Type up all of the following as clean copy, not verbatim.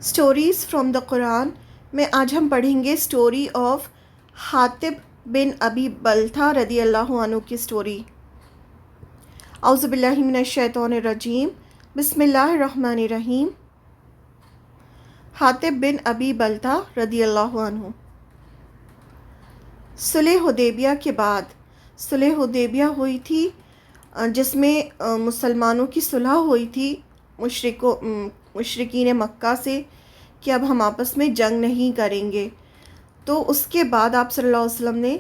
Stories from the قرآن میں آج ہم پڑھیں گے اسٹوری آف حاطب بن ابی بلتھا رضی اللہ عنہ کی اسٹوری۔ اعوذ باللہ من الشیطان الرجیم، بسم اللہ الرحمن الرحیم۔ حاطب بن ابی بلتھا رضی اللہ عنہ۔ صلح حدیبیہ کے بعد صلح حدیبیہ ہوئی تھی، جس میں مسلمانوں کی صلح ہوئی تھی مشرکین مکہ سے کہ اب ہم آپس میں جنگ نہیں کریں گے۔ تو اس کے بعد آپ صلی اللہ علیہ وسلم نے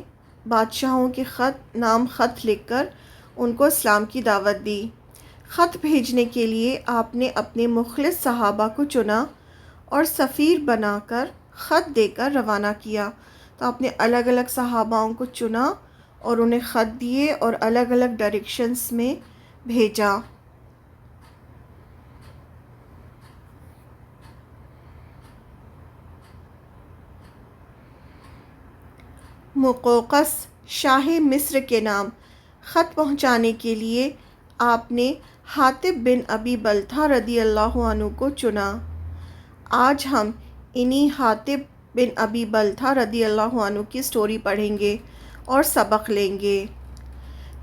بادشاہوں کے خط لکھ کر ان کو اسلام کی دعوت دی۔ خط بھیجنے کے لیے آپ نے اپنے مخلص صحابہ کو چنا اور سفیر بنا کر خط دے کر روانہ کیا۔ تو آپ نے الگ الگ صحاباؤں کو چنا اور انہیں خط دیے اور الگ الگ ڈائریکشنز میں بھیجا۔ مقوقس شاہ مصر کے نام خط پہنچانے کے لیے آپ نے حاطب بن ابی بلتھا رضی اللہ عنہ کو چنا۔ آج ہم انہی حاطب بن ابی بلتھا رضی اللہ عنہ کی سٹوری پڑھیں گے اور سبق لیں گے۔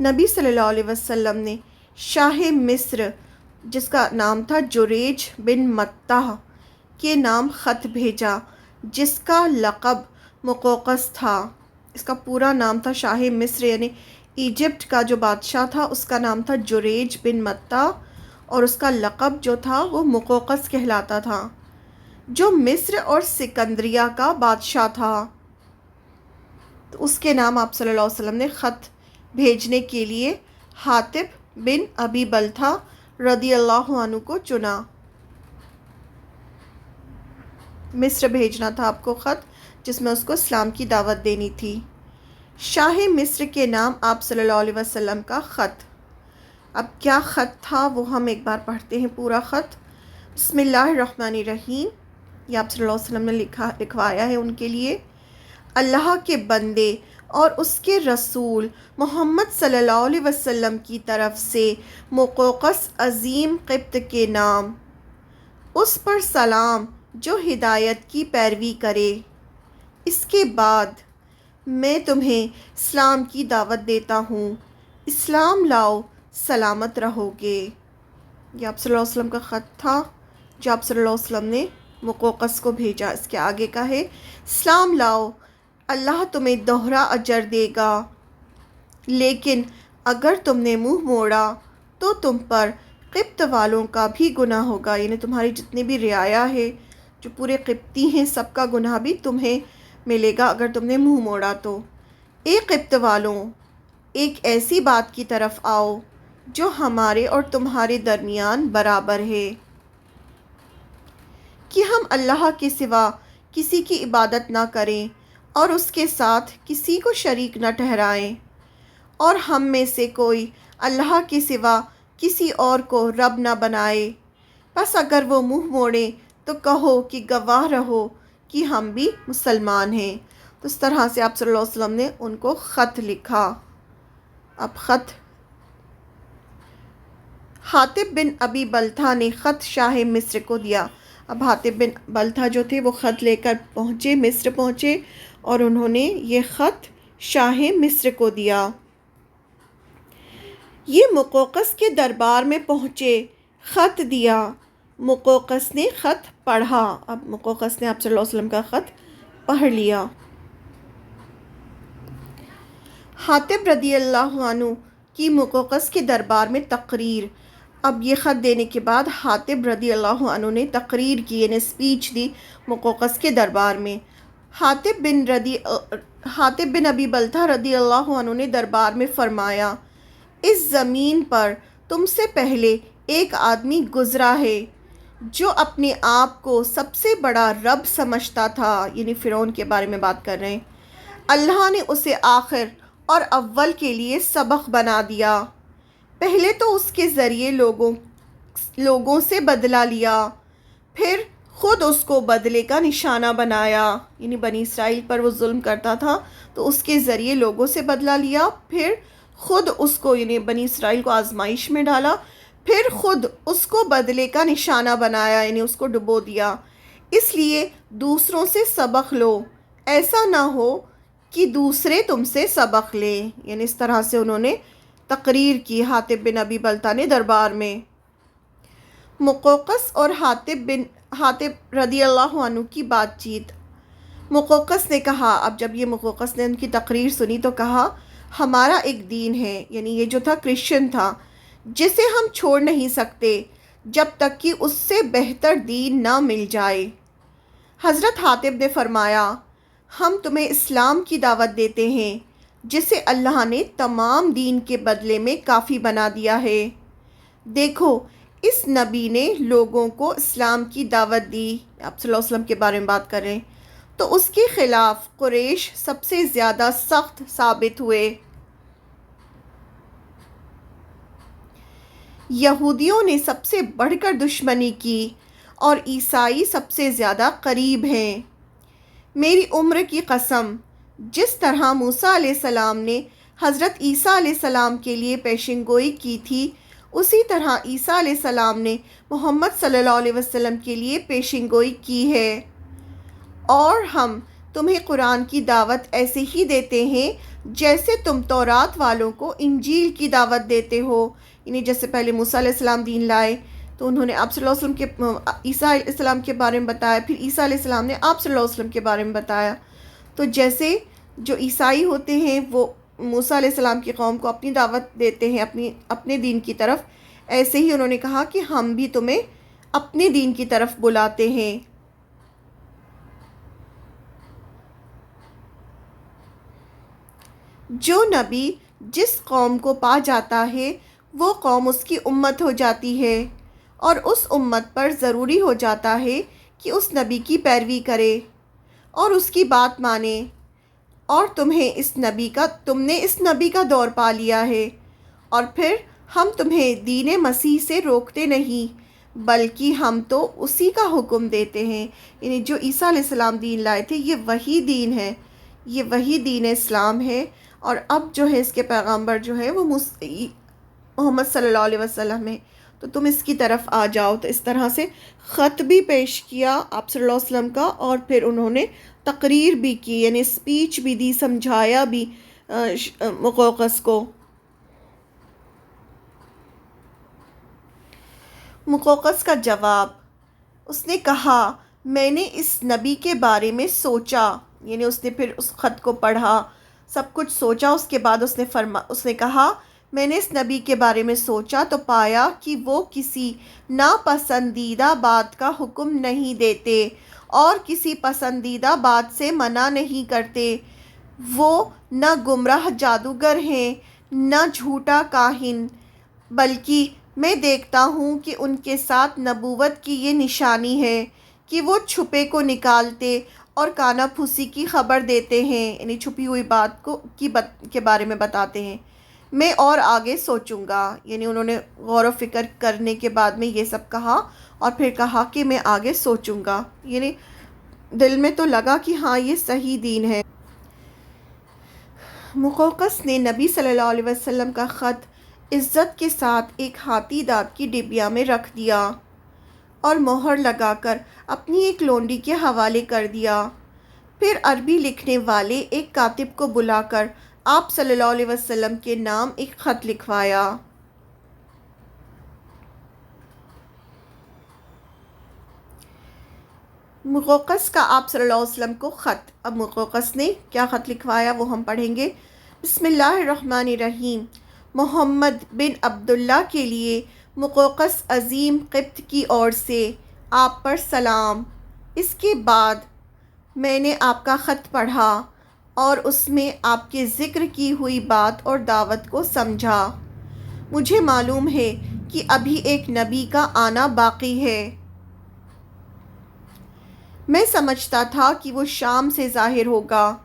نبی صلی اللہ علیہ وسلم نے شاہ مصر، جس کا نام تھا جریج بن مطہ، کے نام خط بھیجا، جس کا لقب مقوقس تھا۔ اس کا پورا نام تھا شاہ مصر، یعنی ایجپٹ کا جو بادشاہ تھا اس کا نام تھا جریج بن مطہ، اور اس کا لقب جو تھا وہ مقوقس کہلاتا تھا، جو مصر اور سکندریہ کا بادشاہ تھا۔ تو اس کے نام آپ صلی اللہ علیہ وسلم نے خط بھیجنے کے لیے حاطب بن ابی بلتھا رضی اللہ عنہ کو چنا۔ مصر بھیجنا تھا آپ کو خط، جس میں اس کو اسلام کی دعوت دینی تھی۔ شاہ مصر کے نام آپ صلی اللہ علیہ وسلم کا خط۔ اب کیا خط تھا وہ ہم ایک بار پڑھتے ہیں پورا خط۔ بسم اللہ الرحمن الرحیم، یہ آپ صلی اللہ علیہ وسلم نے لکھوایا ہے ان کے لیے۔ اللہ کے بندے اور اس کے رسول محمد صلی اللہ علیہ وسلم کی طرف سے مقوقس عظیم قبط کے نام، اس پر سلام جو ہدایت کی پیروی کرے۔ اس کے بعد میں تمہیں اسلام کی دعوت دیتا ہوں، اسلام لاؤ سلامت رہو گے۔ یہ آپ صلی اللہ علیہ وسلم کا خط تھا جو آپ صلی اللہ علیہ وسلم نے مقوقس کو بھیجا۔ اس کے آگے کا ہے، اسلام لاؤ، اللہ تمہیں دوہرا اجر دے گا، لیکن اگر تم نے منہ موڑا تو تم پر قبط والوں کا بھی گناہ ہوگا، یعنی تمہاری جتنی بھی رعایا ہے، جو پورے قبطی ہیں، سب کا گناہ بھی تمہیں ملے گا اگر تم نے منہ موڑا تو۔ اے قبط والوں، ایک ایسی بات کی طرف آؤ جو ہمارے اور تمہارے درمیان برابر ہے، کہ ہم اللہ کے سوا کسی کی عبادت نہ کریں اور اس کے ساتھ کسی کو شریک نہ ٹھہرائیں، اور ہم میں سے کوئی اللہ کے سوا کسی اور کو رب نہ بنائے۔ بس اگر وہ منہ موڑیں تو کہو کہ گواہ رہو کہ ہم بھی مسلمان ہیں۔ تو اس طرح سے آپ صلی اللہ علیہ وسلم نے ان کو خط لکھا۔ اب خط حاطب بن ابی بلتھا نے خط شاہ مصر کو دیا۔ اب حاطب بن بلتھا جو تھے وہ خط لے کر مصر پہنچے اور انہوں نے یہ خط شاہ مصر کو دیا۔ یہ مقوقس کے دربار میں پہنچے، خط دیا، مقوقس نے خط پڑھا۔ اب مقوقس نے آپ صلی اللہ علیہ وسلم کا خط پڑھ لیا۔ حاطب رضی اللہ عنہ کی مقوقس کے دربار میں تقریر۔ اب یہ خط دینے کے بعد حاطب رضی اللہ عنہ نے تقریر کی، یعنی اسپیچ دی مقوقس کے دربار میں۔ حاطب بن ابی بلتھا رضی اللہ عنہ نے دربار میں فرمایا، اس زمین پر تم سے پہلے ایک آدمی گزرا ہے جو اپنے آپ کو سب سے بڑا رب سمجھتا تھا، یعنی فرعون کے بارے میں بات کر رہے ہیں۔ اللہ نے اسے آخر اور اول کے لیے سبق بنا دیا۔ پہلے تو اس کے ذریعے لوگوں سے بدلہ لیا، پھر خود اس کو بدلے کا نشانہ بنایا، یعنی بنی اسرائیل پر وہ ظلم کرتا تھا تو اس کے ذریعے لوگوں سے بدلہ لیا، پھر خود اس کو، یعنی بنی اسرائیل کو آزمائش میں ڈالا، پھر خود اس کو بدلے کا نشانہ بنایا، یعنی اس کو ڈبو دیا۔ اس لیے دوسروں سے سبق لو، ایسا نہ ہو کہ دوسرے تم سے سبق لیں۔ یعنی اس طرح سے انہوں نے تقریر کی حاطب بن ابی بلتہ دربار میں۔ مقوقس اور حاطب رضی اللہ عنہ کی بات چیت۔ مقوقس نے کہا، اب جب یہ مقوقس نے ان کی تقریر سنی تو کہا، ہمارا ایک دین ہے، یعنی یہ جو تھا کرسچن تھا، جسے ہم چھوڑ نہیں سکتے جب تک کہ اس سے بہتر دین نہ مل جائے۔ حضرت حاطب نے فرمایا، ہم تمہیں اسلام کی دعوت دیتے ہیں جسے اللہ نے تمام دین کے بدلے میں کافی بنا دیا ہے۔ دیکھو، اس نبی نے لوگوں کو اسلام کی دعوت دی، آپ صلی اللہ علیہ وسلم کے بارے میں بات کر رہے ہیں، تو اس کے خلاف قریش سب سے زیادہ سخت ثابت ہوئے۔ یہودیوں نے سب سے بڑھ کر دشمنی کی اور عیسائی سب سے زیادہ قریب ہیں۔ میری عمر کی قسم، جس طرح موسیٰ علیہ السلام نے حضرت عیسیٰ علیہ السلام کے لیے پیشن گوئی کی تھی، اسی طرح عیسیٰ علیہ السلام نے محمد صلی اللہ علیہ وسلم کے لیے پیشن گوئی کی ہے، اور ہم تمہیں قرآن کی دعوت ایسے ہی دیتے ہیں جیسے تم تورات والوں کو انجیل کی دعوت دیتے ہو۔ یعنی جیسے پہلے موسیٰ علیہ السلام دین لائے تو انہوں نے آپ صلی اللہ علیہ وسلم کے عیسیٰ علیہ السلام کے بارے میں بتایا، پھر عیسیٰ علیہ السلام نے آپ صلی اللہ علیہ وسلم کے بارے میں بتایا۔ تو جیسے جو عیسائی ہوتے ہیں وہ موسیٰ علیہ السلام کی قوم کو اپنی دعوت دیتے ہیں اپنے دین کی طرف، ایسے ہی انہوں نے کہا کہ ہم بھی تمہیں اپنے دین کی طرف بلاتے ہیں۔ جو نبی جس قوم کو پا جاتا ہے وہ قوم اس کی امت ہو جاتی ہے، اور اس امت پر ضروری ہو جاتا ہے کہ اس نبی کی پیروی کرے اور اس کی بات مانے۔ اور تم نے اس نبی کا دور پا لیا ہے، اور پھر ہم تمہیں دین مسیح سے روکتے نہیں، بلکہ ہم تو اسی کا حکم دیتے ہیں۔ یعنی جو عیسیٰ علیہ السلام دین لائے تھے یہ وہی دین ہے، یہ وہی دین اسلام ہے، اور اب جو ہے اس کے پیغمبر جو ہے وہ محمد صلی اللہ علیہ وسلم ہے، تو تم اس کی طرف آ جاؤ۔ تو اس طرح سے خط بھی پیش کیا آپ صلی اللہ علیہ وسلم کا، اور پھر انہوں نے تقریر بھی کی، یعنی اسپیچ بھی دی، سمجھایا بھی مقوقس کو۔ مقوقس کا جواب، اس نے کہا، میں نے اس نبی کے بارے میں سوچا، یعنی اس نے پھر اس خط کو پڑھا، سب کچھ سوچا، اس کے بعد اس نے کہا، میں نے اس نبی کے بارے میں سوچا تو پایا کہ وہ کسی ناپسندیدہ بات کا حکم نہیں دیتے اور کسی پسندیدہ بات سے منع نہیں کرتے۔ وہ نہ گمراہ جادوگر ہیں نہ جھوٹا کاہن، بلکہ میں دیکھتا ہوں کہ ان کے ساتھ نبوت کی یہ نشانی ہے کہ وہ چھپے کو نکالتے اور کانا پھوسی کی خبر دیتے ہیں، یعنی چھپی ہوئی بات کے بارے میں بتاتے ہیں۔ میں اور آگے سوچوں گا، یعنی انہوں نے غور و فکر کرنے کے بعد میں یہ سب کہا، اور پھر کہا کہ میں آگے سوچوں گا، یعنی دل میں تو لگا کہ ہاں یہ صحیح دین ہے۔ مقوقس نے نبی صلی اللہ علیہ وسلم کا خط عزت کے ساتھ ایک ہاتھی دانت کی ڈبیا میں رکھ دیا اور مہر لگا کر اپنی ایک لونڈی کے حوالے کر دیا۔ پھر عربی لکھنے والے ایک کاتب کو بلا کر آپ صلی اللہ علیہ وسلم کے نام ایک خط لکھوایا۔ مقوقس کا آپ صلی اللہ علیہ وسلم کو خط۔ اب مقوقس نے کیا خط لکھوایا وہ ہم پڑھیں گے۔ بسم اللہ الرحمن الرحیم۔ محمد بن عبداللہ کے لیے مقوقس عظیم قبط کی اور سے، آپ پر سلام۔ اس کے بعد میں نے آپ کا خط پڑھا اور اس میں آپ کے ذکر کی ہوئی بات اور دعوت کو سمجھا۔ مجھے معلوم ہے کہ ابھی ایک نبی کا آنا باقی ہے۔ میں سمجھتا تھا کہ وہ شام سے ظاہر ہوگا۔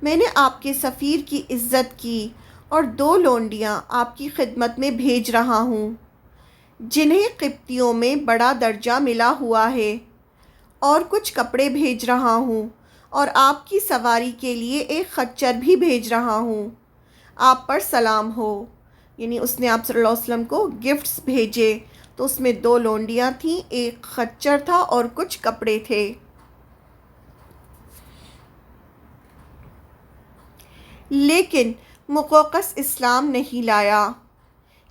میں نے آپ کے سفیر کی عزت کی اور 2 لونڈیاں آپ کی خدمت میں بھیج رہا ہوں، جنہیں قبطیوں میں بڑا درجہ ملا ہوا ہے، اور کچھ کپڑے بھیج رہا ہوں، اور آپ کی سواری کے لیے ایک خچر بھی بھیج رہا ہوں۔ آپ پر سلام ہو۔ یعنی اس نے آپ صلی اللہ علیہ وسلم کو گفٹس بھیجے، تو اس میں 2 لونڈیاں تھیں، ایک خچر تھا اور کچھ کپڑے تھے۔ لیکن مقوقس اسلام نہیں لایا۔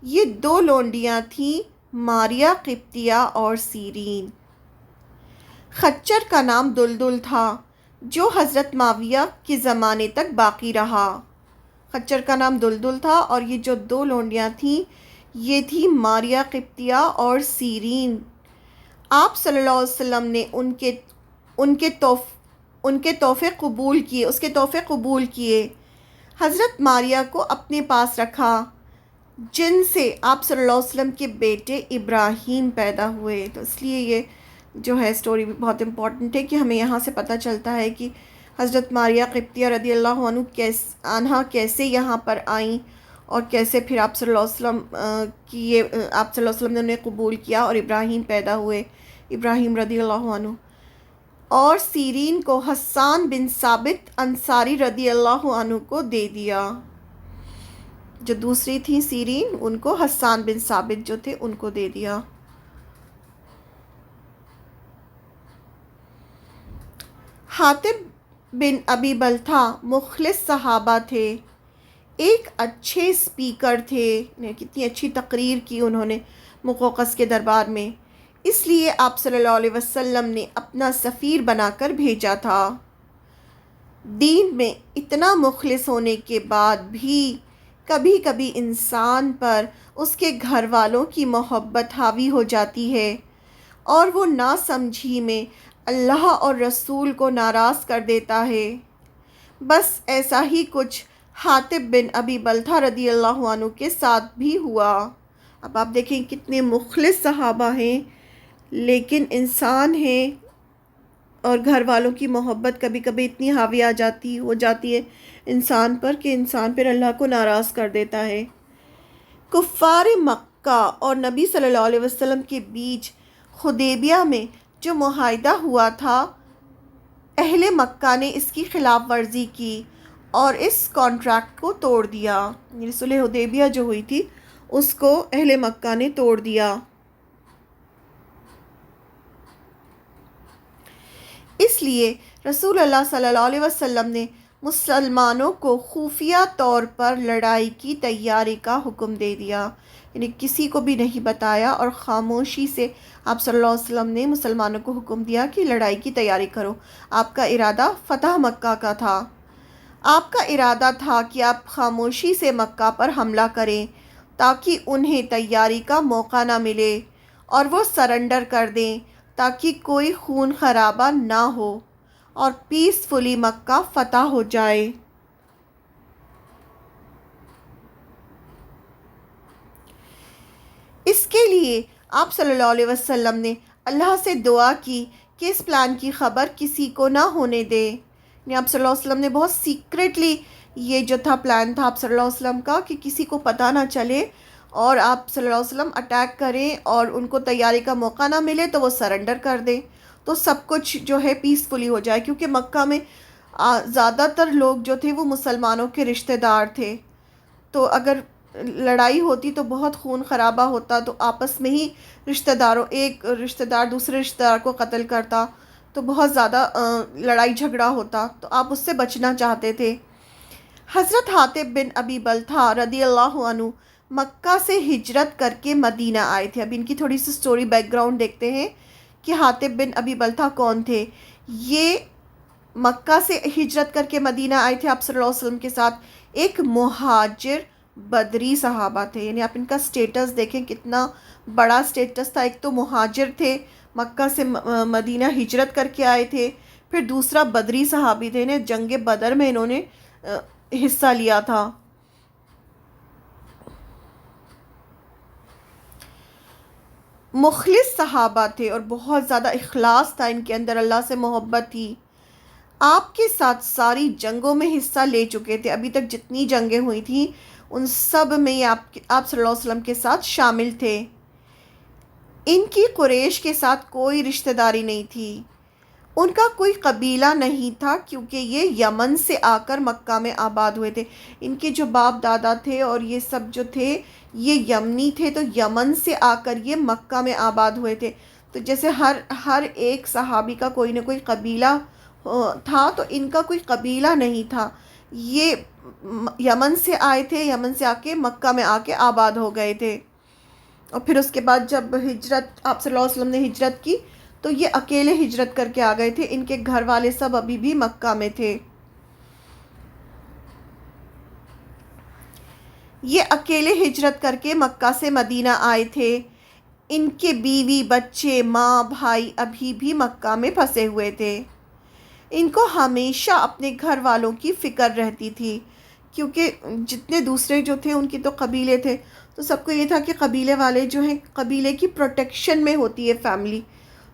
یہ 2 لونڈیاں تھیں، ماریہ قبطیہ اور سیرین۔ خچر کا نام دلدل تھا، جو حضرت معاویہ کے زمانے تک باقی رہا۔ خچر کا نام دلدل تھا اور یہ جو 2 لونڈیاں تھیں یہ تھی ماریہ قبطیہ اور سیرین۔ آپ صلی اللہ علیہ وسلم نے ان کے تحفے قبول کیے۔ حضرت ماریہ کو اپنے پاس رکھا، جن سے آپ صلی اللہ علیہ وسلم کے بیٹے ابراہیم پیدا ہوئے۔ تو اس لیے یہ جو ہے سٹوری بھی بہت امپورٹنٹ ہے کہ ہمیں یہاں سے پتہ چلتا ہے کہ حضرت ماریہ قبطیہ رضی اللہ عنہ کیسے یہاں پر آئیں اور کیسے پھر آپ صلی اللہ علیہ وسلم نے انہیں قبول کیا اور ابراہیم پیدا ہوئے، ابراہیم رضی اللہ عنہ۔ اور سیرین کو حسان بن ثابت انصاری رضی اللہ عنہ کو دے دیا۔ جو دوسری تھی سیرین، ان کو حسان بن ثابت جو تھے ان کو دے دیا۔ حاطب بن ابی بلتھا مخلص صحابہ تھے، ایک اچھے سپیکر تھے، کتنی اچھی تقریر کی انہوں نے مقوقس کے دربار میں، اس لیے آپ صلی اللہ علیہ وسلم نے اپنا سفیر بنا کر بھیجا تھا۔ دین میں اتنا مخلص ہونے کے بعد بھی کبھی کبھی انسان پر اس کے گھر والوں کی محبت حاوی ہو جاتی ہے اور وہ ناسمجھی میں اللہ اور رسول کو ناراض کر دیتا ہے۔ بس ایسا ہی کچھ حاطب بن ابی بلتھا رضی اللہ عنہ کے ساتھ بھی ہوا۔ اب آپ دیکھیں کتنے مخلص صحابہ ہیں لیکن انسان ہیں اور گھر والوں کی محبت کبھی کبھی اتنی حاوی ہو جاتی ہے انسان پر کہ انسان پھر اللہ کو ناراض کر دیتا ہے۔ کفار مکہ اور نبی صلی اللہ علیہ وسلم کے بیچ حدیبیہ میں جو معاہدہ ہوا تھا، اہل مکہ نے اس کی خلاف ورزی کی اور اس کانٹریکٹ کو توڑ دیا، یعنی صلح حدیبیہ جو ہوئی تھی اس کو اہل مکہ نے توڑ دیا۔ اس لیے رسول اللہ صلی اللہ علیہ وسلم نے مسلمانوں کو خفیہ طور پر لڑائی کی تیاری کا حکم دے دیا، یعنی کسی کو بھی نہیں بتایا اور خاموشی سے آپ صلی اللہ علیہ وسلم نے مسلمانوں کو حکم دیا کہ لڑائی کی تیاری کرو۔ آپ کا ارادہ فتح مکہ کا تھا، آپ کا ارادہ تھا کہ آپ خاموشی سے مکہ پر حملہ کریں تاکہ انہیں تیاری کا موقع نہ ملے اور وہ سرنڈر کر دیں تاکہ کوئی خون خرابہ نہ ہو اور پیسفلی مکہ فتح ہو جائے۔ اس کے لیے آپ صلی اللہ علیہ وسلم نے اللہ سے دعا کی کہ اس پلان کی خبر کسی کو نہ ہونے دے، یعنی آپ صلی اللہ علیہ وسلم نے بہت سیکریٹلی یہ جو تھا پلان تھا آپ صلی اللہ علیہ وسلم کا کہ کسی کو پتہ نہ چلے اور آپ صلی اللہ علیہ وسلم اٹیک کریں اور ان کو تیاری کا موقع نہ ملے تو وہ سرنڈر کر دیں تو سب کچھ جو ہے پیسفلی ہو جائے، کیونکہ مکہ میں زیادہ تر لوگ جو تھے وہ مسلمانوں کے رشتہ دار تھے، تو اگر لڑائی ہوتی تو بہت خون خرابہ ہوتا، تو آپس میں ہی ایک رشتہ دار دوسرے رشتہ دار کو قتل کرتا تو بہت زیادہ لڑائی جھگڑا ہوتا، تو آپ اس سے بچنا چاہتے تھے۔ حضرت حاطب بن ابی بلتھا رضی اللہ عنہ مکہ سے ہجرت کر کے مدینہ آئے تھے۔ اب ان کی تھوڑی سی سٹوری بیک گراؤنڈ دیکھتے ہیں کہ حاطب بن ابی بلتھا کون تھے۔ یہ مکہ سے ہجرت کر کے مدینہ آئے تھے آپ صلی اللہ علیہ وسلم کے ساتھ، ایک مہاجر بدری صحابہ تھے، یعنی آپ ان کا سٹیٹس دیکھیں کتنا بڑا سٹیٹس تھا، ایک تو مہاجر تھے مکہ سے مدینہ ہجرت کر کے آئے تھے، پھر دوسرا بدری صحابی تھے، انہیں جنگ بدر میں انہوں نے حصہ لیا تھا۔ مخلص صحابہ تھے اور بہت زیادہ اخلاص تھا ان کے اندر، اللہ سے محبت تھی۔ آپ کے ساتھ ساری جنگوں میں حصہ لے چکے تھے، ابھی تک جتنی جنگیں ہوئی تھیں ان سب میں آپ صلی اللہ علیہ وسلم کے ساتھ شامل تھے۔ ان کی قریش کے ساتھ کوئی رشتہ داری نہیں تھی، ان کا کوئی قبیلہ نہیں تھا کیونکہ یہ یمن سے آ کر مکہ میں آباد ہوئے تھے۔ ان کے جو باپ دادا تھے اور یہ سب جو تھے یہ یمنی تھے، تو یمن سے آ کر یہ مکہ میں آباد ہوئے تھے۔ تو جیسے ہر ایک صحابی کا کوئی نہ کوئی قبیلہ تھا، تو ان کا کوئی قبیلہ نہیں تھا۔ یہ یمن سے آئے تھے، یمن سے آ کے مکہ میں آ کے آباد ہو گئے تھے۔ اور پھر اس کے بعد جب ہجرت آپ صلی اللہ علیہ وسلم نے ہجرت کی تو یہ اکیلے ہجرت کر کے آ گئے تھے، ان کے گھر والے سب ابھی بھی مکہ میں تھے۔ یہ اکیلے ہجرت کر کے مکہ سے مدینہ آئے تھے۔ ان کے بیوی، بچے، ماں، بھائی ابھی بھی مکہ میں پھنسے ہوئے تھے۔ ان کو ہمیشہ اپنے گھر والوں کی فکر رہتی تھی، کیونکہ جتنے دوسرے جو تھے ان کی تو قبیلے تھے، تو سب کو یہ تھا کہ قبیلے والے جو ہیں، قبیلے کی پروٹیکشن میں ہوتی ہے فیملی،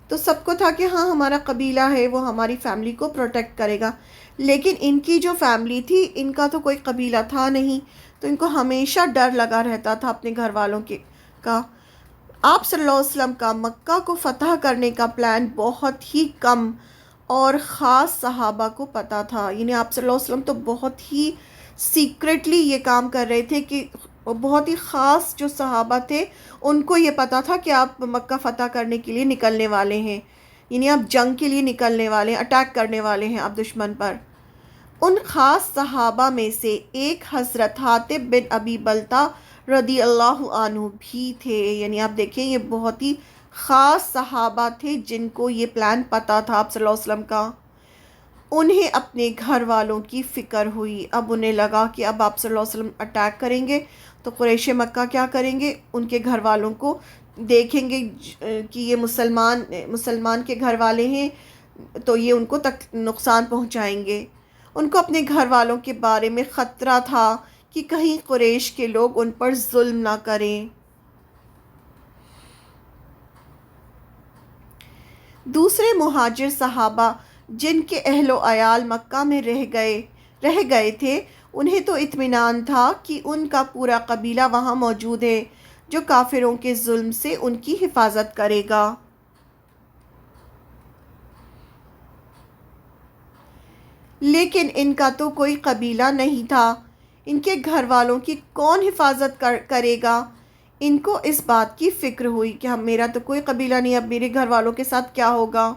تو سب کو تھا کہ ہاں ہمارا قبیلہ ہے وہ ہماری فیملی کو پروٹیکٹ کرے گا۔ لیکن ان کی جو فیملی تھی، ان کا تو کوئی قبیلہ تھا نہیں، تو ان کو ہمیشہ ڈر لگا رہتا تھا اپنے گھر والوں کا۔ آپ صلی اللہ علیہ وسلم کا مکہ کو فتح کرنے کا پلان بہت ہی کم اور خاص صحابہ کو پتہ تھا، یعنی آپ صلی اللہ علیہ وسلم تو بہت ہی سیکرٹلی یہ کام کر رہے تھے کہ بہت ہی خاص جو صحابہ تھے ان کو یہ پتہ تھا کہ آپ مکہ فتح کرنے کے لیے نکلنے والے ہیں، یعنی آپ جنگ کے لیے نکلنے والے ہیں، اٹیک کرنے والے ہیں آپ دشمن پر۔ ان خاص صحابہ میں سے ایک حضرت حاطب بن ابی بلتہ رضی اللہ عنہ بھی تھے، یعنی آپ دیکھیں یہ بہت ہی خاص صحابہ تھے جن کو یہ پلان پتہ تھا آپ صلی اللہ علیہ وسلم کا۔ انہیں اپنے گھر والوں کی فکر ہوئی، اب انہیں لگا کہ اب آپ صلی اللہ علیہ وسلم اٹیک کریں گے تو قریش مکہ کیا کریں گے، ان کے گھر والوں کو دیکھیں گے کہ یہ مسلمان کے گھر والے ہیں تو یہ ان کو نقصان پہنچائیں گے۔ ان کو اپنے گھر والوں کے بارے میں خطرہ تھا کہ کہیں قریش کے لوگ ان پر ظلم نہ کریں۔ دوسرے مہاجر صحابہ جن کے اہل و عیال مکہ میں رہ گئے تھے، انہیں تو اطمینان تھا کہ ان کا پورا قبیلہ وہاں موجود ہے جو کافروں کے ظلم سے ان کی حفاظت کرے گا۔ لیکن ان کا تو کوئی قبیلہ نہیں تھا، ان کے گھر والوں کی کون حفاظت کرے گا؟ ان کو اس بات کی فکر ہوئی کہ میرا تو کوئی قبیلہ نہیں، اب میرے گھر والوں کے ساتھ کیا ہوگا؟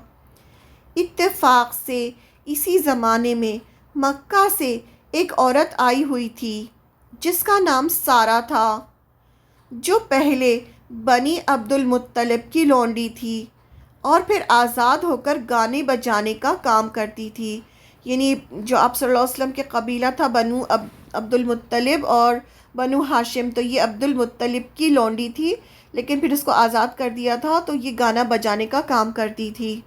اتفاق سے اسی زمانے میں مکہ سے ایک عورت آئی ہوئی تھی جس کا نام سارہ تھا، جو پہلے بنی عبد المطلب کی لونڈی تھی اور پھر آزاد ہو کر گانے بجانے کا کام کرتی تھی۔ یعنی جو آپ صلی اللہ علیہ وسلم کے قبیلہ تھا بنو عبد المطلب اور بنو ہاشم، تو یہ عبد المطلب کی لونڈی تھی، لیکن پھر اس کو آزاد کر دیا تھا تو یہ گانا بجانے کا کام کرتی تھی۔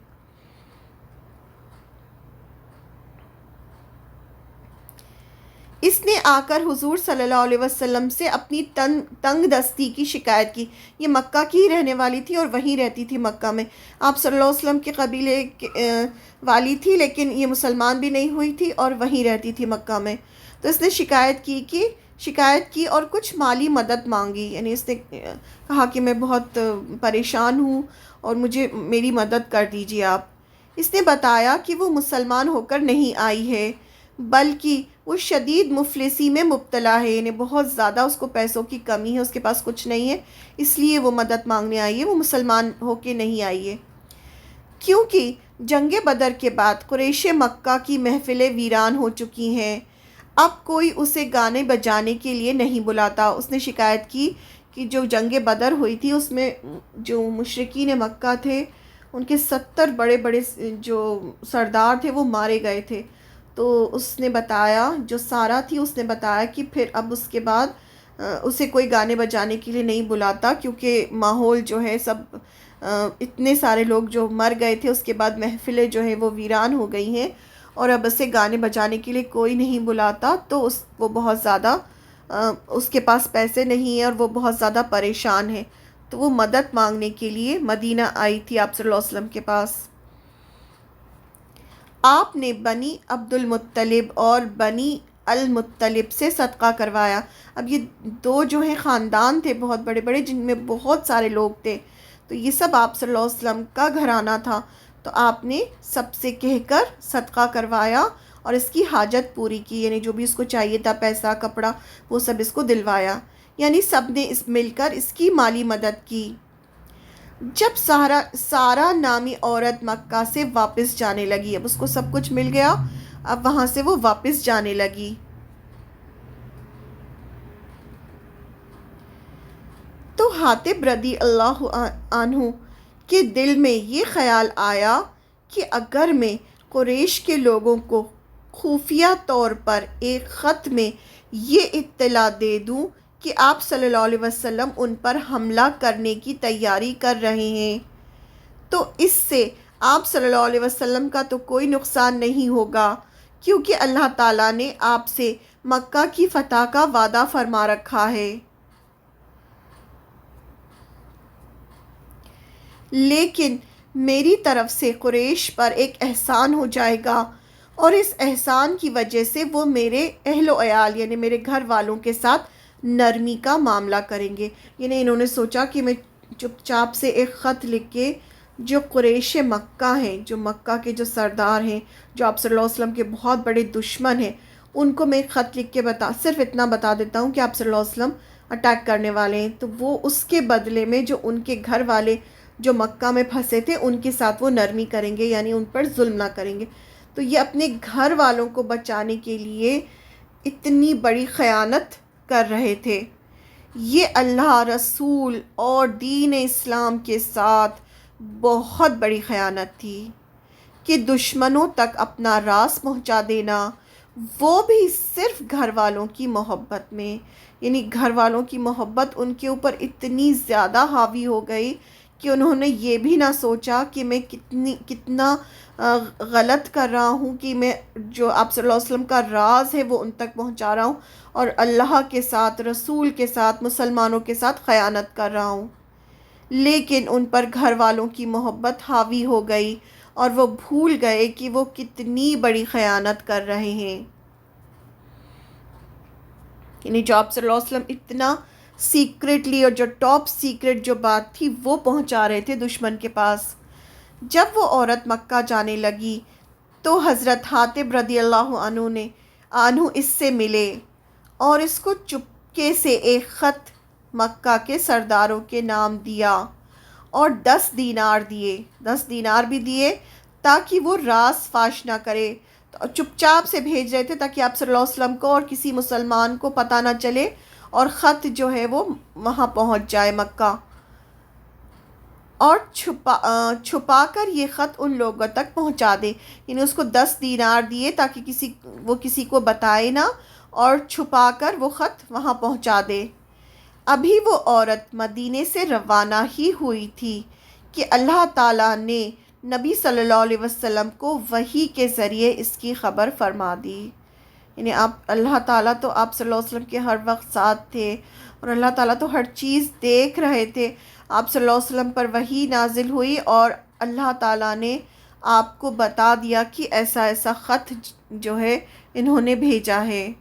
اس نے آ کر حضور صلی اللہ علیہ وسلم سے اپنی تنگ دستی کی شکایت کی۔ یہ مکہ کی رہنے والی تھی اور وہیں رہتی تھی مکہ میں، آپ صلی اللہ علیہ وسلم کے قبیلے والی تھی، لیکن یہ مسلمان بھی نہیں ہوئی تھی اور وہیں رہتی تھی مکہ میں۔ تو اس نے شکایت کی اور کچھ مالی مدد مانگی، یعنی اس نے کہا کہ میں بہت پریشان ہوں اور میری مدد کر دیجیے آپ۔ اس نے بتایا کہ وہ مسلمان ہو کر نہیں آئی ہے، بلکہ وہ شدید مفلسی میں مبتلا ہے، یعنی بہت زیادہ اس کو پیسوں کی کمی ہے، اس کے پاس کچھ نہیں ہے، اس لیے وہ مدد مانگنے آئی ہے، وہ مسلمان ہو کے نہیں آئی ہے۔ کیونکہ جنگ بدر کے بعد قریش مکہ کی محفلیں ویران ہو چکی ہیں، اب کوئی اسے گانے بجانے کے لیے نہیں بلاتا۔ اس نے شکایت کی کہ جو جنگ بدر ہوئی تھی اس میں جو مشرکین مکہ تھے ان کے 70 بڑے بڑے جو سردار تھے وہ مارے گئے تھے۔ تو اس نے بتایا، جو سارہ تھی اس نے بتایا کہ پھر اب اس کے بعد اسے کوئی گانے بجانے کے لیے نہیں بلاتا، کیونکہ ماحول جو ہے سب اتنے سارے لوگ جو مر گئے تھے، اس کے بعد محفلیں جو ہیں وہ ویران ہو گئی ہیں اور اب اسے گانے بجانے کے لیے کوئی نہیں بلاتا، تو وہ بہت زیادہ اس کے پاس پیسے نہیں ہیں اور وہ بہت زیادہ پریشان ہے، تو وہ مدد مانگنے کے لیے مدینہ آئی تھی آپ صلی اللہ علیہ وسلم کے پاس۔ آپ نے بنی عبد المطلب اور بنی المطلب سے صدقہ کروایا۔ اب یہ دو جو ہیں خاندان تھے بہت بڑے بڑے، جن میں بہت سارے لوگ تھے، تو یہ سب آپ صلی اللہ علیہ وسلم کا گھرانہ تھا۔ تو آپ نے سب سے کہہ کر صدقہ کروایا اور اس کی حاجت پوری کی، یعنی جو بھی اس کو چاہیے تھا، پیسہ، کپڑا، وہ سب اس کو دلوایا، یعنی سب نے مل کر اس کی مالی مدد کی۔ جب سارا نامی عورت مکہ سے واپس جانے لگی، اب اس کو سب کچھ مل گیا، اب وہاں سے وہ واپس جانے لگی، تو حاطب رضی اللہ عنہ کے دل میں یہ خیال آیا کہ اگر میں قریش کے لوگوں کو خفیہ طور پر ایک خط میں یہ اطلاع دے دوں کہ آپ صلی اللہ علیہ وسلم ان پر حملہ کرنے کی تیاری کر رہے ہیں، تو اس سے آپ صلی اللہ علیہ وسلم کا تو کوئی نقصان نہیں ہوگا، کیونکہ اللہ تعالیٰ نے آپ سے مکہ کی فتح کا وعدہ فرما رکھا ہے، لیکن میری طرف سے قریش پر ایک احسان ہو جائے گا، اور اس احسان کی وجہ سے وہ میرے اہل و عیال یعنی میرے گھر والوں کے ساتھ نرمی کا معاملہ کریں گے۔ یعنی انہوں نے سوچا کہ میں چپ چاپ سے ایک خط لکھ کے جو قریش مکہ ہیں، جو مکہ کے جو سردار ہیں، جو آپ صلی اللہ علیہ وسلم کے بہت بڑے دشمن ہیں، ان کو میں ایک خط لکھ کے صرف اتنا بتا دیتا ہوں کہ آپ صلی اللہ علیہ وسلم اٹیک کرنے والے ہیں، تو وہ اس کے بدلے میں جو ان کے گھر والے جو مکہ میں پھنسے تھے ان کے ساتھ وہ نرمی کریں گے، یعنی ان پر ظلم نہ کریں گے۔ تو یہ اپنے گھر والوں کو بچانے کے لیے اتنی بڑی خیانت کر رہے تھے۔ یہ اللہ، رسول اور دین اسلام کے ساتھ بہت بڑی خیانت تھی کہ دشمنوں تک اپنا راز پہنچا دینا، وہ بھی صرف گھر والوں کی محبت میں، یعنی گھر والوں کی محبت ان کے اوپر اتنی زیادہ حاوی ہو گئی کہ انہوں نے یہ بھی نہ سوچا کہ میں کتنا غلط کر رہا ہوں کہ میں جو آپ صلی اللہ علیہ وسلم کا راز ہے وہ ان تک پہنچا رہا ہوں اور اللہ کے ساتھ، رسول کے ساتھ، مسلمانوں کے ساتھ خیانت کر رہا ہوں، لیکن ان پر گھر والوں کی محبت حاوی ہو گئی اور وہ بھول گئے کہ وہ کتنی بڑی خیانت کر رہے ہیں۔ یعنی جو آپ صلی اللہ علیہ وسلم اتنا سیکریٹلی اور جو ٹاپ سیکریٹ جو بات تھی وہ پہنچا رہے تھے دشمن کے پاس۔ جب وہ عورت مکہ جانے لگی تو حضرت حاطب رضی اللہ عنہ اس سے ملے اور اس کو چپکے سے ایک خط مکہ کے سرداروں کے نام دیا اور 10 دینار دیے، 10 دینار بھی دیے تاکہ وہ راز فاش نہ کرے، تو چپ چاپ سے بھیج رہے تھے تاکہ آپ صلی اللہ علیہ وسلم کو اور کسی مسلمان کو پتہ نہ چلے اور خط جو ہے وہ وہاں پہنچ جائے مکہ، اور چھپا کر یہ خط ان لوگوں تک پہنچا دے، یعنی اس کو 10 دینار دیے تاکہ وہ کسی کو بتائے نہ، اور چھپا کر وہ خط وہاں پہنچا دے۔ ابھی وہ عورت مدینے سے روانہ ہی ہوئی تھی کہ اللہ تعالیٰ نے نبی صلی اللہ علیہ وسلم کو وحی کے ذریعے اس کی خبر فرما دی، یعنی اللہ تعالیٰ تو آپ صلی اللہ علیہ وسلم کے ہر وقت ساتھ تھے اور اللہ تعالیٰ تو ہر چیز دیکھ رہے تھے۔ آپ صلی اللہ علیہ وسلم پر وحی نازل ہوئی اور اللہ تعالیٰ نے آپ کو بتا دیا کہ ایسا ایسا خط جو ہے انہوں نے بھیجا ہے۔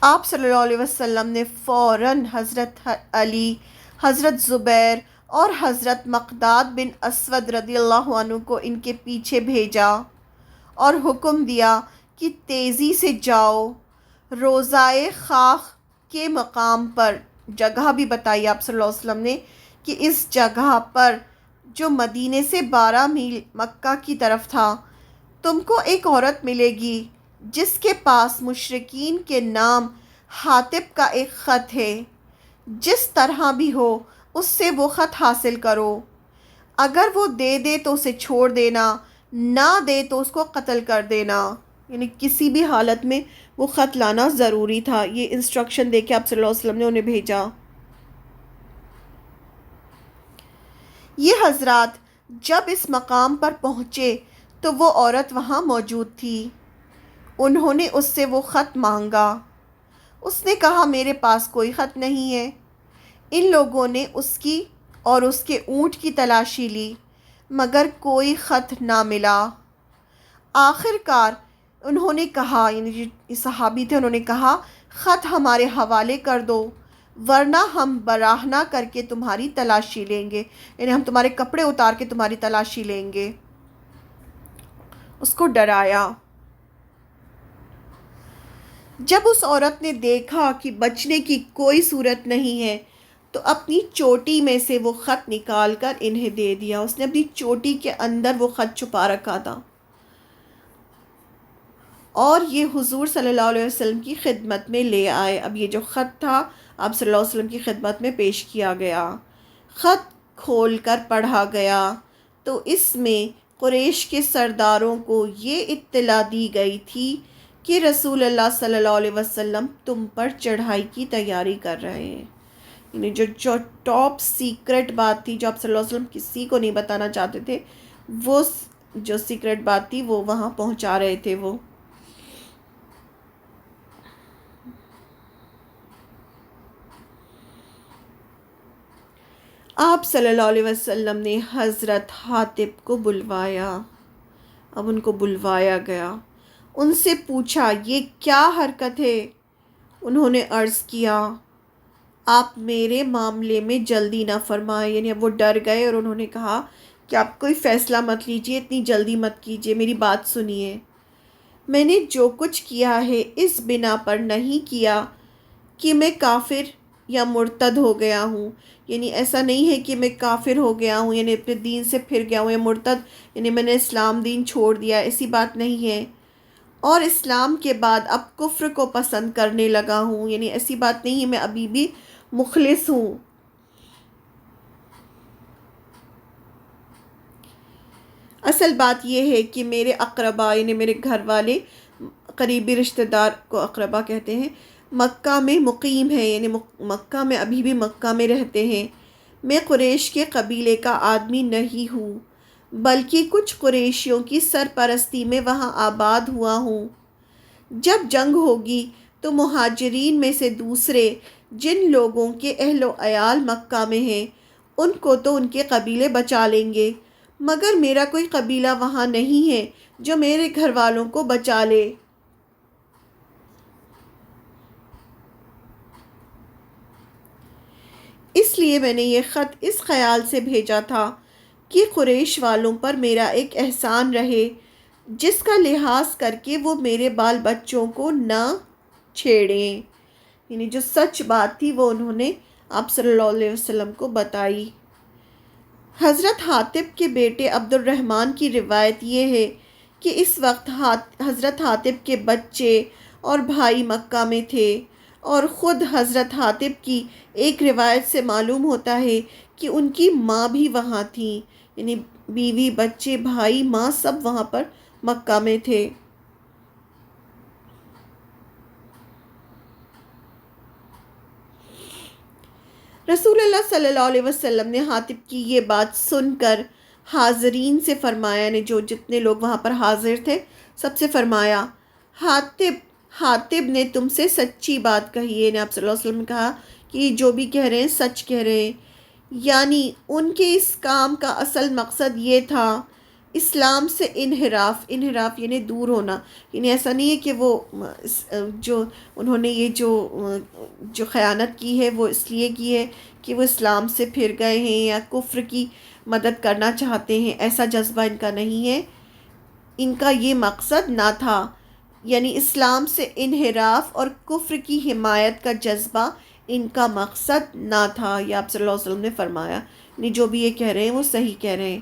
آپ صلی اللہ علیہ وسلم نے فوراً حضرت علی، حضرت زبیر اور حضرت مقداد بن اسود رضی اللہ عنہ کو ان کے پیچھے بھیجا اور حکم دیا کہ تیزی سے جاؤ، روضائے خاک کے مقام پر، جگہ بھی بتائی آپ صلی اللہ علیہ وسلم نے کہ اس جگہ پر جو مدینے سے 12 میل مکہ کی طرف تھا، تم کو ایک عورت ملے گی جس کے پاس مشرکین کے نام حاطب کا ایک خط ہے، جس طرح بھی ہو اس سے وہ خط حاصل کرو، اگر وہ دے دے تو اسے چھوڑ دینا، نہ دے تو اس کو قتل کر دینا، یعنی کسی بھی حالت میں وہ خط لانا ضروری تھا۔ یہ انسٹرکشن دے کے آپ صلی اللہ علیہ وسلم نے انہیں بھیجا۔ یہ حضرات جب اس مقام پر پہنچے تو وہ عورت وہاں موجود تھی۔ انہوں نے اس سے وہ خط مانگا۔ اس نے کہا میرے پاس کوئی خط نہیں ہے۔ ان لوگوں نے اس کی اور اس کے اونٹ کی تلاشی لی مگر کوئی خط نہ ملا۔ آخر کار انہوں نے کہا، یعنی جو صحابی تھے انہوں نے کہا خط ہمارے حوالے کر دو، ورنہ ہم براہنا کر کے تمہاری تلاشی لیں گے، یعنی ہم تمہارے کپڑے اتار کے تمہاری تلاشی لیں گے۔ اس کو ڈرایا۔ جب اس عورت نے دیکھا کہ بچنے کی کوئی صورت نہیں ہے تو اپنی چوٹی میں سے وہ خط نکال کر انہیں دے دیا۔ اس نے اپنی چوٹی کے اندر وہ خط چھپا رکھا تھا، اور یہ حضور صلی اللہ علیہ وسلم کی خدمت میں لے آئے۔ اب یہ جو خط تھا آپ صلی اللہ علیہ وسلم کی خدمت میں پیش کیا گیا۔ خط کھول کر پڑھا گیا تو اس میں قریش کے سرداروں کو یہ اطلاع دی گئی تھی کہ رسول اللہ صلی اللہ علیہ وسلم تم پر چڑھائی کی تیاری کر رہے ہیں۔ یعنی جو ٹاپ سیکرٹ بات تھی، جو آپ صلی اللہ علیہ وسلم کسی کو نہیں بتانا چاہتے تھے، وہ جو سیکرٹ بات تھی وہ وہاں پہنچا رہے تھے وہ۔ آپ صلی اللہ علیہ وسلم نے حضرت حاطب کو بلوایا۔ اب ان کو بلوایا گیا، ان سے پوچھا یہ کیا حرکت ہے؟ انہوں نے عرض کیا آپ میرے معاملے میں جلدی نہ فرمائیں، یعنی اب وہ ڈر گئے اور انہوں نے کہا کہ آپ کوئی فیصلہ مت لیجئے، اتنی جلدی مت کیجئے، میری بات سنیے۔ میں نے جو کچھ کیا ہے اس بنا پر نہیں کیا کہ میں کافر یا مرتد ہو گیا ہوں، یعنی ایسا نہیں ہے کہ میں کافر ہو گیا ہوں، یعنی اپنے دین سے پھر گیا ہوں، یا مرتد یعنی میں نے اسلام دین چھوڑ دیا، ایسی بات نہیں ہے، اور اسلام کے بعد اب کفر کو پسند کرنے لگا ہوں، یعنی ایسی بات نہیں ہے، میں ابھی بھی مخلص ہوں۔ اصل بات یہ ہے کہ میرے اقربا یعنی میرے گھر والے، قریبی رشتہ دار کو اقربا کہتے ہیں، مکہ میں مقیم ہیں، یعنی مکہ میں ابھی بھی مکہ میں رہتے ہیں۔ میں قریش کے قبیلے کا آدمی نہیں ہوں، بلکہ کچھ قریشیوں کی سرپرستی میں وہاں آباد ہوا ہوں۔ جب جنگ ہوگی تو مہاجرین میں سے دوسرے جن لوگوں کے اہل و عیال مکہ میں ہیں ان کو تو ان کے قبیلے بچا لیں گے، مگر میرا کوئی قبیلہ وہاں نہیں ہے جو میرے گھر والوں کو بچا لے۔ اس لیے میں نے یہ خط اس خیال سے بھیجا تھا کہ قریش والوں پر میرا ایک احسان رہے جس کا لحاظ کر کے وہ میرے بال بچوں کو نہ چھیڑیں، یعنی جو سچ بات تھی وہ انہوں نے آپ صلی اللہ علیہ وسلم کو بتائی۔ حضرت حاطب کے بیٹے عبد الرحمن کی روایت یہ ہے کہ اس وقت حضرت حاطب کے بچے اور بھائی مکہ میں تھے، اور خود حضرت حاطب کی ایک روایت سے معلوم ہوتا ہے کہ ان کی ماں بھی وہاں تھیں، یعنی بیوی، بچے، بھائی، ماں سب وہاں پر مکہ میں تھے۔ رسول اللہ صلی اللہ علیہ وسلم نے حاطب کی یہ بات سن کر حاضرین سے فرمایا، یعنی جو جتنے لوگ وہاں پر حاضر تھے سب سے فرمایا حاطب نے تم سے سچی بات کہی ہے، آپ صلی اللہ علیہ وسلم نے کہا کہ جو بھی کہہ رہے ہیں سچ کہہ رہے ہیں، یعنی ان کے اس کام کا اصل مقصد یہ تھا اسلام سے انحراف یعنی دور ہونا، یعنی ایسا نہیں ہے کہ وہ جو انہوں نے یہ جو خیانت کی ہے وہ اس لیے کی ہے کہ وہ اسلام سے پھر گئے ہیں یا کفر کی مدد کرنا چاہتے ہیں، ایسا جذبہ ان کا نہیں ہے، ان کا یہ مقصد نہ تھا، یعنی اسلام سے انحراف اور کفر کی حمایت کا جذبہ ان کا مقصد نہ تھا، یہ آپ صلی اللہ علیہ وسلم نے فرمایا، یعنی جو بھی یہ کہہ رہے ہیں وہ صحیح کہہ رہے ہیں۔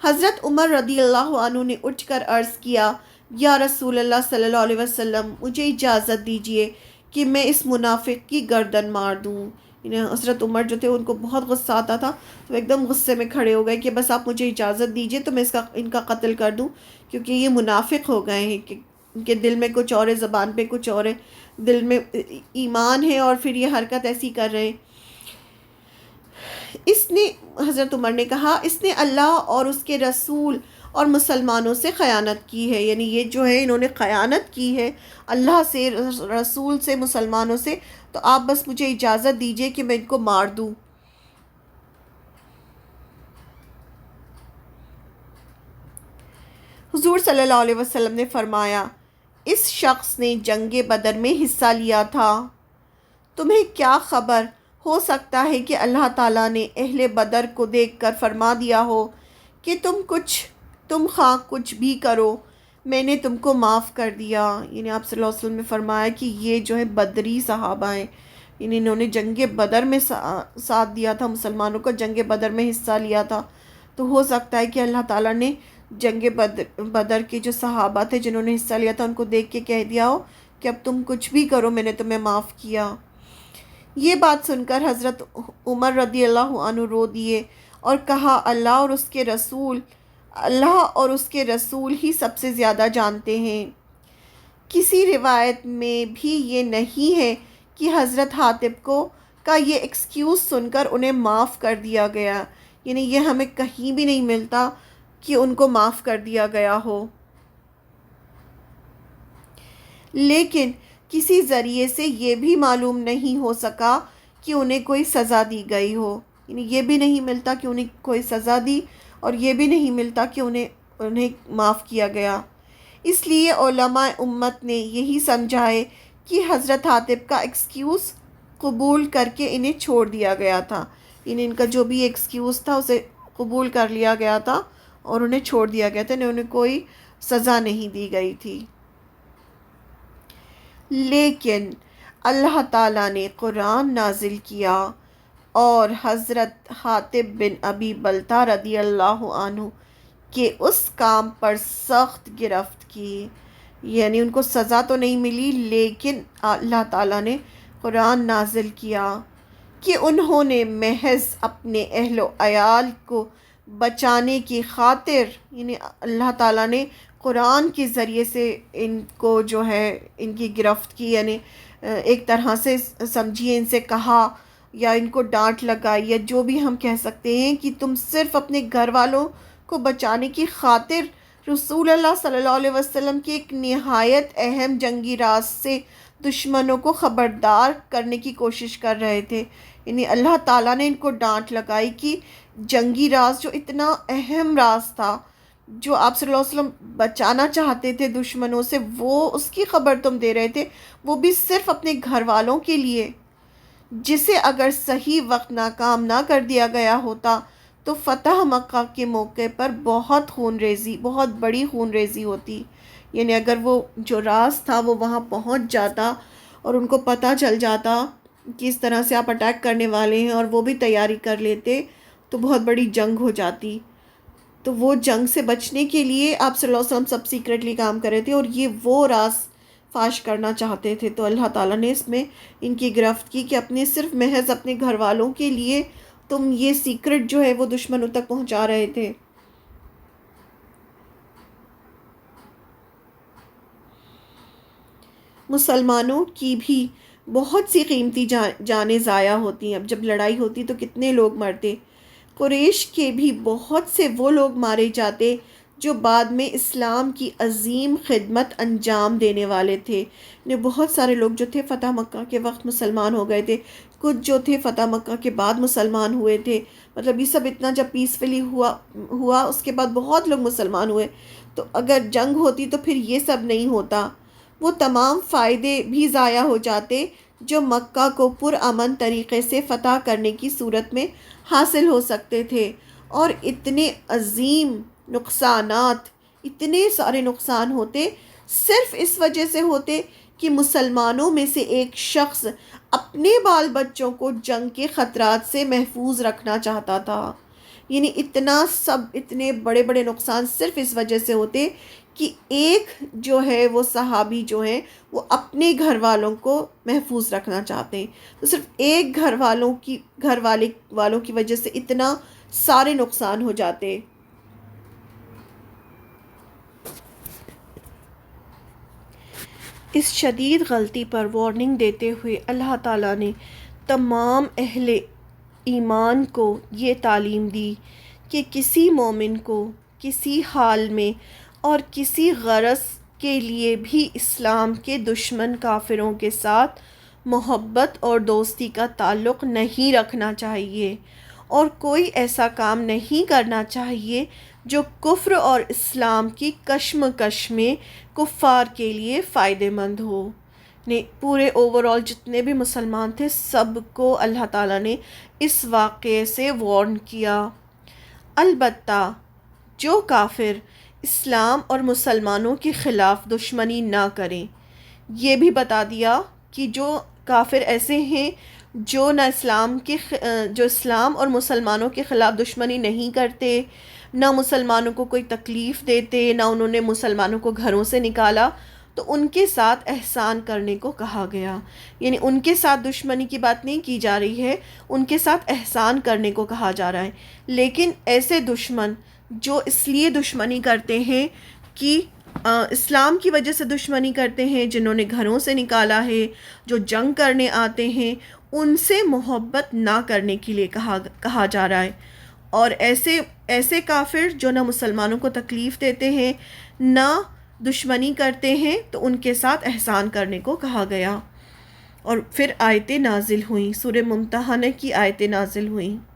حضرت عمر رضی اللہ عنہ نے اٹھ کر عرض کیا یا رسول اللہ صلی اللہ علیہ وسلم، مجھے اجازت دیجیے کہ میں اس منافق کی گردن مار دوں، یعنی حضرت عمر جو تھے ان کو بہت غصہ آتا تھا، تو ایک دم غصے میں کھڑے ہو گئے کہ بس آپ مجھے اجازت دیجیے تو میں ان کا قتل کر دوں، کیونکہ یہ منافق ہو گئے ہیں کہ ان کے دل میں کچھ اور ہے، زبان پہ کچھ اور ہے، دل میں ایمان ہے اور پھر یہ حرکت ایسی کر رہے ہیں۔ حضرت عمر نے کہا اس نے اللہ اور اس کے رسول اور مسلمانوں سے خیانت کی ہے، یعنی یہ جو ہے انہوں نے خیانت کی ہے اللہ سے، رسول سے، مسلمانوں سے، تو آپ بس مجھے اجازت دیجئے کہ میں ان کو مار دوں۔ حضور صلی اللہ علیہ وسلم نے فرمایا اس شخص نے جنگ بدر میں حصہ لیا تھا، تمہیں کیا خبر، ہو سکتا ہے کہ اللہ تعالیٰ نے اہل بدر کو دیکھ کر فرما دیا ہو کہ تم خواہ کچھ بھی کرو، میں نے تم کو معاف کر دیا۔ یعنی آپ صلی اللہ علیہ وسلم نے فرمایا کہ یہ جو ہے بدری صحابہ ہیں، یعنی انہوں نے جنگ بدر میں ساتھ دیا تھا، مسلمانوں کو جنگ بدر میں حصہ لیا تھا، تو ہو سکتا ہے کہ اللہ تعالیٰ نے جنگ بدر کے جو صحابہ تھے جنہوں نے حصہ لیا تھا ان کو دیکھ کے کہہ دیا ہو کہ اب تم کچھ بھی کرو، میں نے تمہیں معاف کیا۔ یہ بات سن کر حضرت عمر رضی اللہ عنہ رو دیے اور کہا اللہ اور اس کے رسول ہی سب سے زیادہ جانتے ہیں۔ کسی روایت میں بھی یہ نہیں ہے کہ حضرت حاتب کا یہ ایکسکیوز سن کر انہیں معاف کر دیا گیا، یعنی یہ ہمیں کہیں بھی نہیں ملتا کہ ان کو معاف کر دیا گیا ہو، لیکن کسی ذریعے سے یہ بھی معلوم نہیں ہو سکا کہ انہیں کوئی سزا دی گئی ہو، یعنی یہ بھی نہیں ملتا کہ انہیں کوئی سزا دی، اور یہ بھی نہیں ملتا کہ انہیں معاف کیا گیا۔ اس لیے علماء امت نے یہی سمجھا ہے کہ حضرت حاتب کا ایکسکیوز قبول کر کے انہیں چھوڑ دیا گیا تھا، یعنی ان کا جو بھی ایکسکیوز تھا اسے قبول کر لیا گیا تھا اور انہیں چھوڑ دیا گیا تھا، انہیں کوئی سزا نہیں دی گئی تھی۔ لیکن اللہ تعالیٰ نے قرآن نازل کیا اور حضرت حاتب بن ابی بلتہ رضی اللہ عنہ کے اس کام پر سخت گرفت کی، یعنی ان کو سزا تو نہیں ملی، لیکن اللہ تعالیٰ نے قرآن نازل کیا کہ انہوں نے محض اپنے اہل و عیال کو بچانے کی خاطر، یعنی اللہ تعالیٰ نے قرآن کے ذریعے سے ان کو جو ہے ان کی گرفت کی، یعنی ایک طرح سے سمجھیے ان سے کہا یا ان کو ڈانٹ لگائی یا جو بھی ہم کہہ سکتے ہیں کہ تم صرف اپنے گھر والوں کو بچانے کی خاطر رسول اللہ صلی اللہ علیہ وسلم کی ایک نہایت اہم جنگی راز سے دشمنوں کو خبردار کرنے کی کوشش کر رہے تھے۔ یعنی اللہ تعالیٰ نے ان کو ڈانٹ لگائی کہ جنگی راز جو اتنا اہم راز تھا جو آپ صلی اللہ علیہ وسلم بچانا چاہتے تھے دشمنوں سے، وہ اس کی خبر تم دے رہے تھے، وہ بھی صرف اپنے گھر والوں کے لیے، جسے اگر صحیح وقت ناکام نہ کر دیا گیا ہوتا تو فتح مکہ کے موقع پر بہت بڑی خون ریزی ہوتی، یعنی اگر وہ جو راز تھا وہ وہاں پہنچ جاتا اور ان کو پتہ چل جاتا کہ اس طرح سے آپ اٹیک کرنے والے ہیں اور وہ بھی تیاری کر لیتے تو بہت بڑی جنگ ہو جاتی۔ تو وہ جنگ سے بچنے کے لیے آپ صلی اللہ علیہ وسلم سب سیکرٹلی کام کر رہے تھے اور یہ وہ راز فاش کرنا چاہتے تھے، تو اللہ تعالیٰ نے اس میں ان کی گرفت کی کہ صرف محض اپنے گھر والوں کے لیے تم یہ سیکرٹ جو ہے وہ دشمنوں تک پہنچا رہے تھے۔ مسلمانوں کی بھی بہت سی قیمتی جانیں ضائع ہوتی ہیں، اب جب لڑائی ہوتی تو کتنے لوگ مرتے۔ قریش کے بھی بہت سے وہ لوگ مارے جاتے جو بعد میں اسلام کی عظیم خدمت انجام دینے والے تھے۔ بہت سارے لوگ جو تھے فتح مکہ کے وقت مسلمان ہو گئے تھے، کچھ جو تھے فتح مکہ کے بعد مسلمان ہوئے تھے، مطلب یہ سب اتنا جب پیسفلی ہوا اس کے بعد بہت لوگ مسلمان ہوئے، تو اگر جنگ ہوتی تو پھر یہ سب نہیں ہوتا، وہ تمام فائدے بھی ضائع ہو جاتے جو مکہ کو پرامن طریقے سے فتح کرنے کی صورت میں حاصل ہو سکتے تھے، اور اتنے عظیم نقصانات، اتنے سارے نقصان ہوتے صرف اس وجہ سے ہوتے کہ مسلمانوں میں سے ایک شخص اپنے بال بچوں کو جنگ کے خطرات سے محفوظ رکھنا چاہتا تھا۔ یعنی اتنے بڑے بڑے نقصان صرف اس وجہ سے ہوتے کہ ایک جو ہے وہ صحابی جو ہیں وہ اپنے گھر والوں کو محفوظ رکھنا چاہتے ہیں، تو صرف ایک گھر والوں کی وجہ سے اتنا سارے نقصان ہو جاتے۔ اس شدید غلطی پر وارننگ دیتے ہوئے اللہ تعالیٰ نے تمام اہل ایمان کو یہ تعلیم دی کہ کسی مومن کو کسی حال میں اور کسی غرض کے لیے بھی اسلام کے دشمن کافروں کے ساتھ محبت اور دوستی کا تعلق نہیں رکھنا چاہیے، اور کوئی ایسا کام نہیں کرنا چاہیے جو کفر اور اسلام کی کشمکش میں کفار کے لیے فائدہ مند ہو۔ نے پورے اوور آل جتنے بھی مسلمان تھے سب کو اللہ تعالیٰ نے اس واقعے سے وارن کیا۔ البتہ جو کافر اسلام اور مسلمانوں کے خلاف دشمنی نہ کریں، یہ بھی بتا دیا کہ جو کافر ایسے ہیں جو جو اسلام اور مسلمانوں کے خلاف دشمنی نہیں کرتے، نہ مسلمانوں کو کوئی تکلیف دیتے، نہ انہوں نے مسلمانوں کو گھروں سے نکالا، تو ان کے ساتھ احسان کرنے کو کہا گیا۔ یعنی ان کے ساتھ دشمنی کی بات نہیں کی جا رہی ہے، ان کے ساتھ احسان کرنے کو کہا جا رہا ہے۔ لیکن ایسے دشمن جو اس لیے دشمنی کرتے ہیں کہ اسلام کی وجہ سے دشمنی کرتے ہیں، جنہوں نے گھروں سے نکالا ہے، جو جنگ کرنے آتے ہیں، ان سے محبت نہ کرنے کے لیے کہا جا رہا ہے۔ اور ایسے کافر جو نہ مسلمانوں کو تکلیف دیتے ہیں، نہ دشمنی کرتے ہیں، تو ان کے ساتھ احسان کرنے کو کہا گیا۔ اور پھر آیتیں نازل ہوئیں، سورہ ممتحنہ کی آیتیں نازل ہوئیں۔